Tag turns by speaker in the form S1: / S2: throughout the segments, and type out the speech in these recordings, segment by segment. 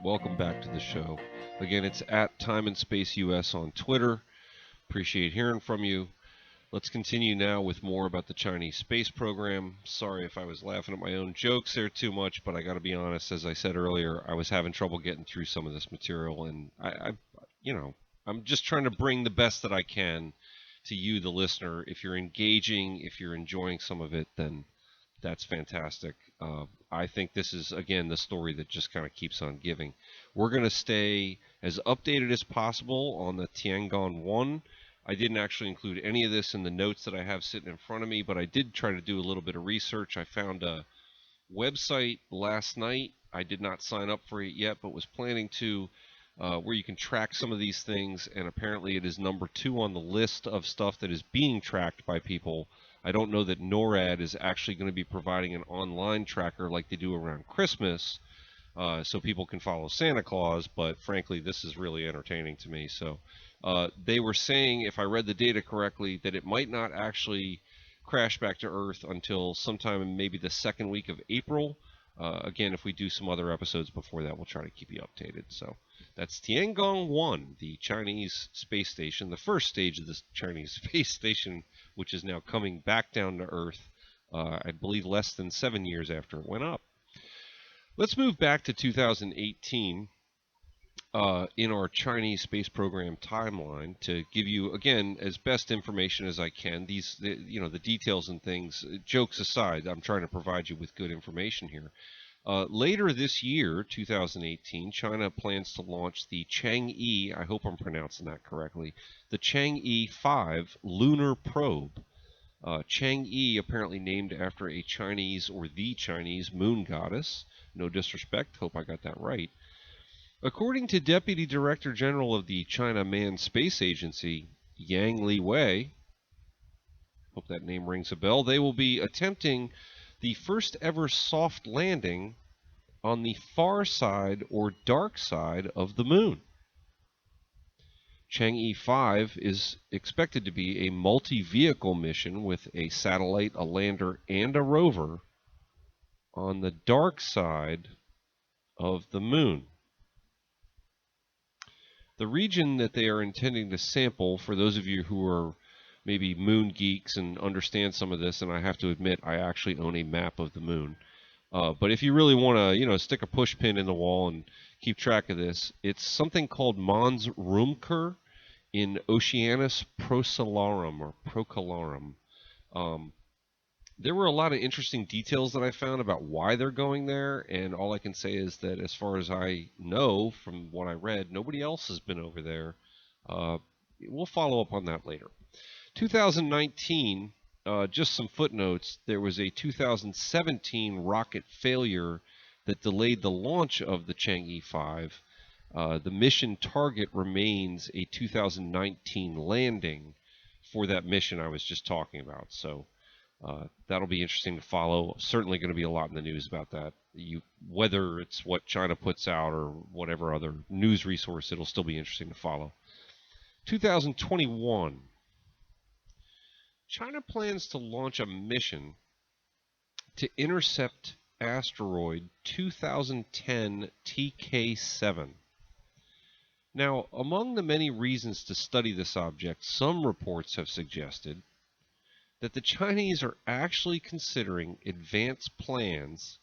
S1: right, welcome back to the show. Again, it's at Time and Space US on Twitter. Appreciate hearing from you. Let's continue now with more about the Chinese space program. Sorry if I was laughing at my own jokes there too much, but I got to be honest. As I said earlier, I was having trouble getting through some of this material, and I'm just trying to bring the best that I can to you, the listener. If you're engaging, if you're enjoying some of it, then that's fantastic. I think this is, again, the story that just kind of keeps on giving. We're going to stay as updated as possible on the Tiangong 1. I didn't actually include any of this in the notes that I have sitting in front of me, but I did try to do a little bit of research. I found a website last night. I did not sign up for it yet, but was planning to, where you can track some of these things, and apparently it is number 2 on the list of stuff that is being tracked by people. I don't know that NORAD is actually going to be providing an online tracker like they do around Christmas, so people can follow Santa Claus, but frankly, this is really entertaining to me. So they were saying, if I read the data correctly, that it might not actually crash back to Earth until sometime in maybe the second week of April. Again, if we do some other episodes before that, we'll try to keep you updated. So that's Tiangong 1, the Chinese space station, the first stage of this Chinese space station, which is now coming back down to Earth, I believe less than 7 years after it went up. Let's move back to 2018 in our Chinese space program timeline to give you, again, as best information as I can. The details and things, jokes aside, I'm trying to provide you with good information here. Later this year, 2018, China plans to launch the Chang'e, I hope I'm pronouncing that correctly, the Chang'e 5 lunar probe. Chang'e, apparently named after a Chinese or the Chinese moon goddess. No disrespect, hope I got that right. According to Deputy Director General of the China Manned Space Agency, Yang Liwei, hope that name rings a bell, they will be attempting the first ever soft landing on the far side or dark side of the moon. Chang'e 5 is expected to be a multi-vehicle mission with a satellite, a lander, and a rover on the dark side of the moon. The region that they are intending to sample, for those of you who are maybe moon geeks and understand some of this, and I have to admit I actually own a map of the moon. But if you really want to, stick a push pin in the wall and keep track of this, it's something called Mons Rumker in Oceanus Procellarum or Procellarum. There were a lot of interesting details that I found about why they're going there, and all I can say is that as far as I know from what I read, nobody else has been over there. We'll follow up on that later. 2019, just some footnotes, there was a 2017 rocket failure that delayed the launch of the Chang'e 5. The mission target remains a 2019 landing for that mission I was just talking about. So that'll be interesting to follow. Certainly going to be a lot in the news about that. Whether it's what China puts out or whatever other news resource, it'll still be interesting to follow. 2021. China plans to launch a mission to intercept asteroid 2010 TK7. Now, among the many reasons to study this object, some reports have suggested that the Chinese are actually considering advanced plans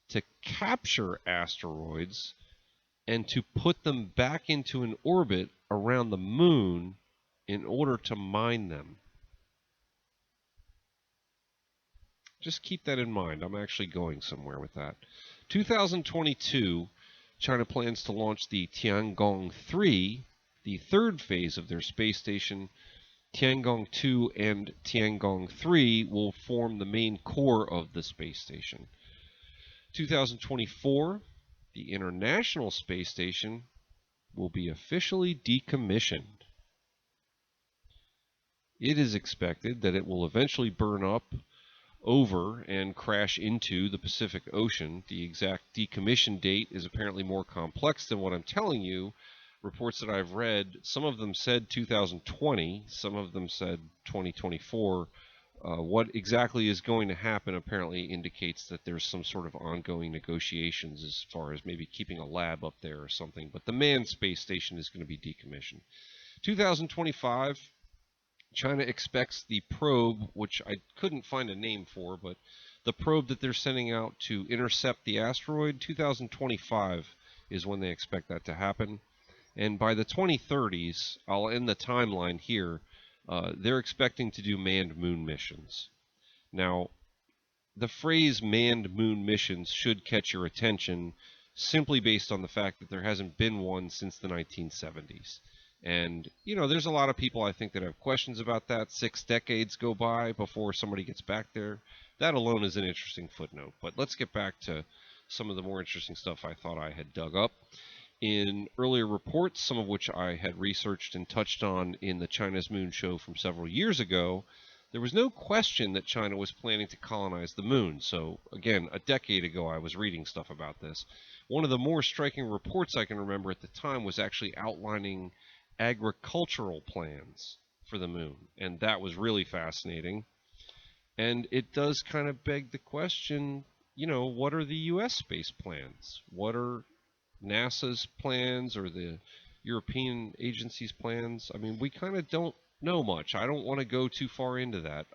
S1: to capture asteroids and to put them back into an orbit around the moon in order to mine them. Just keep that in mind. I'm actually going somewhere with that. 2022, China plans to launch the Tiangong 3, the third phase of their space station. Tiangong 2 and Tiangong 3 will form the main core of the space station. 2024, the International Space Station will be officially decommissioned. It is expected that it will eventually burn up over and crash into the Pacific Ocean. The exact decommission date is apparently more complex than what I'm telling you. Reports that I've read, some of them said 2020, some of them said 2024. What exactly is going to happen apparently indicates that there's some sort of ongoing negotiations as far as maybe keeping a lab up there or something. But the manned space station is going to be decommissioned. 2025, China expects the probe, which I couldn't find a name for, but the probe that they're sending out to intercept the asteroid, 2025 is when they expect that to happen. And by the 2030s, I'll end the timeline here, they're expecting to do manned moon missions. Now, the phrase manned moon missions should catch your attention simply based on the fact that there hasn't been one since the 1970s. And, you know, there's a lot of people I think that have questions about that. 6 decades go by before somebody gets back there. That alone is an interesting footnote. But let's get back to some of the more interesting stuff I thought I had dug up. In earlier reports, some of which I had researched and touched on in the China's Moon show from several years ago, there was no question that China was planning to colonize the moon. So, again, a decade ago I was reading stuff about this. One of the more striking reports I can remember at the time was actually outlining agricultural plans for the moon, and that was really fascinating. And it does kind of beg the question, you know, what are the U.S. space plans? What are NASA's plans or the European agency's plans? I mean, we kind of don't know much. I don't want to go too far into that.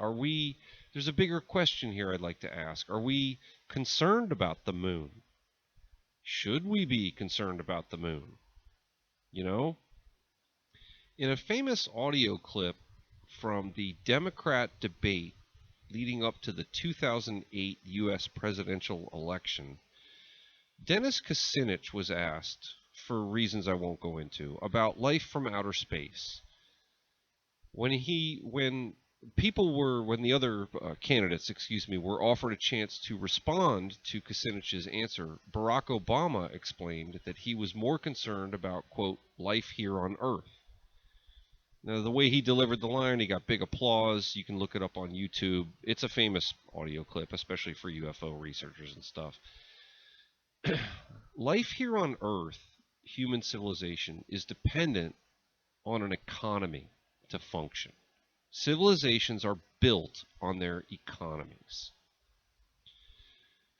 S1: There's a bigger question here I'd like to ask. Are we concerned about the moon? Should we be concerned about the moon? You know? In a famous audio clip from the Democrat debate leading up to the 2008 U.S. presidential election, Dennis Kucinich was asked, for reasons I won't go into, about life from outer space. When the other candidates, were offered a chance to respond to Kucinich's answer, Barack Obama explained that he was more concerned about, quote, life here on Earth. Now, the way he delivered the line, he got big applause. You can look it up on YouTube. It's a famous audio clip, especially for UFO researchers and stuff. Life here on Earth, human civilization, is dependent on an economy to function. Civilizations are built on their economies.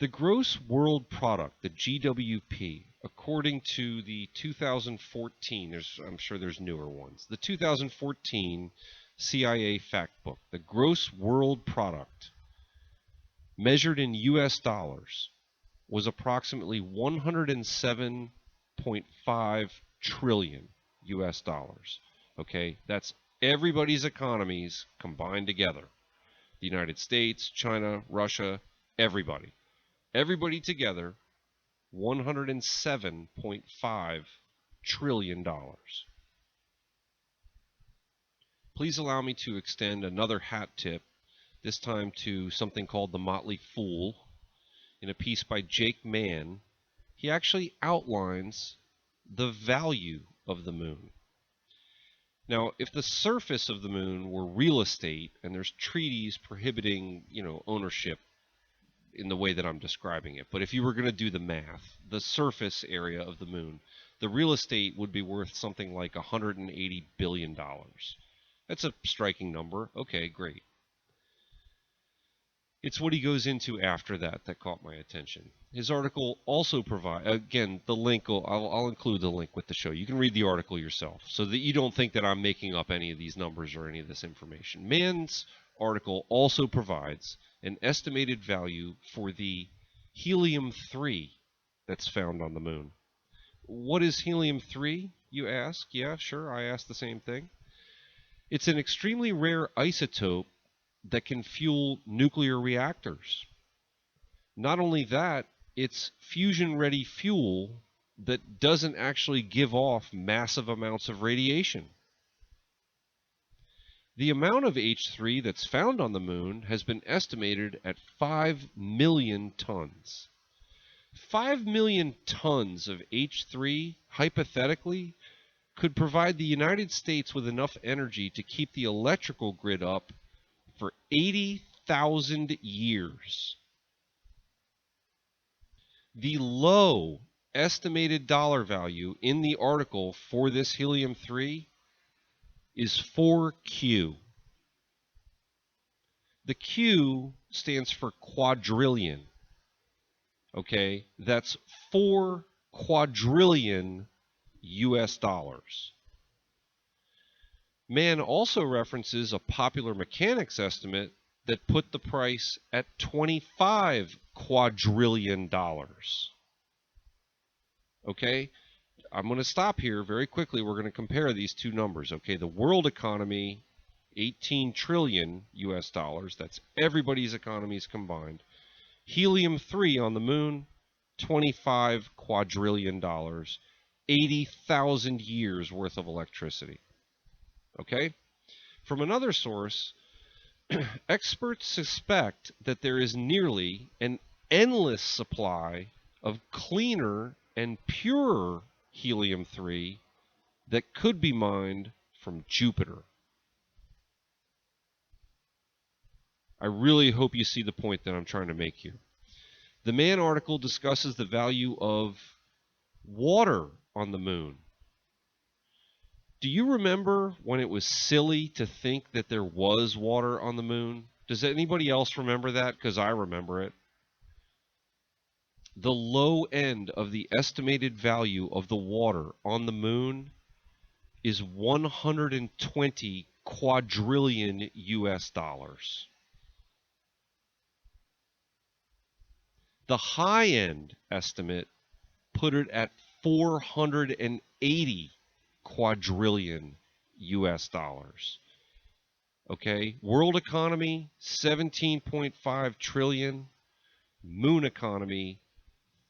S1: The gross world product, the GWP, according to the 2014, I'm sure there's newer ones, the 2014 CIA fact book, the gross world product measured in US dollars was approximately 107.5 trillion US dollars. Okay, that's everybody's economies combined together. The United States, China, Russia, everybody. Everybody together, $107.5 trillion. Please allow me to extend another hat tip, this time to something called The Motley Fool. In a piece by Jake Mann, he actually outlines the value of the moon. Now, if the surface of the moon were real estate and there's treaties prohibiting, ownership in the way that I'm describing it, but if you were going to do the math, the surface area of the moon, the real estate would be worth something like $180 billion. That's a striking number. Okay, great. It's what he goes into after that caught my attention. His article also provides, again, the link, I'll include the link with the show. You can read the article yourself so that you don't think that I'm making up any of these numbers or any of this information. Mann's article also provides an estimated value for the helium-3 that's found on the moon. What is helium-3, you ask? Yeah, sure, I asked the same thing. It's an extremely rare isotope that can fuel nuclear reactors. Not only that, it's fusion-ready fuel that doesn't actually give off massive amounts of radiation. The amount of H3 that's found on the moon has been estimated at 5 million tons. 5 million tons of H3, hypothetically, could provide the United States with enough energy to keep the electrical grid up for 80,000 years. The low estimated dollar value in the article for this helium-3 is 4Q. The Q stands for quadrillion. Okay, that's 4 quadrillion US dollars. Mann also references a Popular Mechanics estimate that put the price at $25 quadrillion. Okay, I'm going to stop here very quickly. We're going to compare these two numbers. Okay, the world economy, 18 trillion US dollars. That's everybody's economies combined. Helium-3 on the moon, $25 quadrillion, 80,000 years worth of electricity. Okay? From another source, experts suspect that there is nearly an endless supply of cleaner and purer helium-3 that could be mined from Jupiter. I really hope you see the point that I'm trying to make here. The Mann article discusses the value of water on the moon. Do you remember when it was silly to think that there was water on the moon? Does anybody else remember that? Because I remember it. The low end of the estimated value of the water on the moon is 120 quadrillion US dollars. The high-end estimate put it at 480 quadrillion US dollars. Okay, world economy 17.5 trillion, moon economy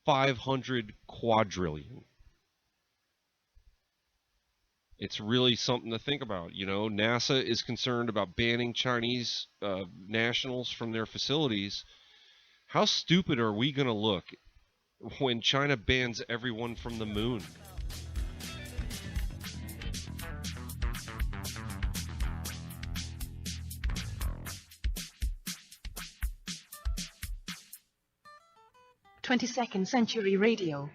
S1: 500 quadrillion. It's really something to think about. You know, NASA is concerned about banning Chinese nationals from their facilities. How stupid are we going to look when China bans everyone from the moon?
S2: "22nd Century Radio"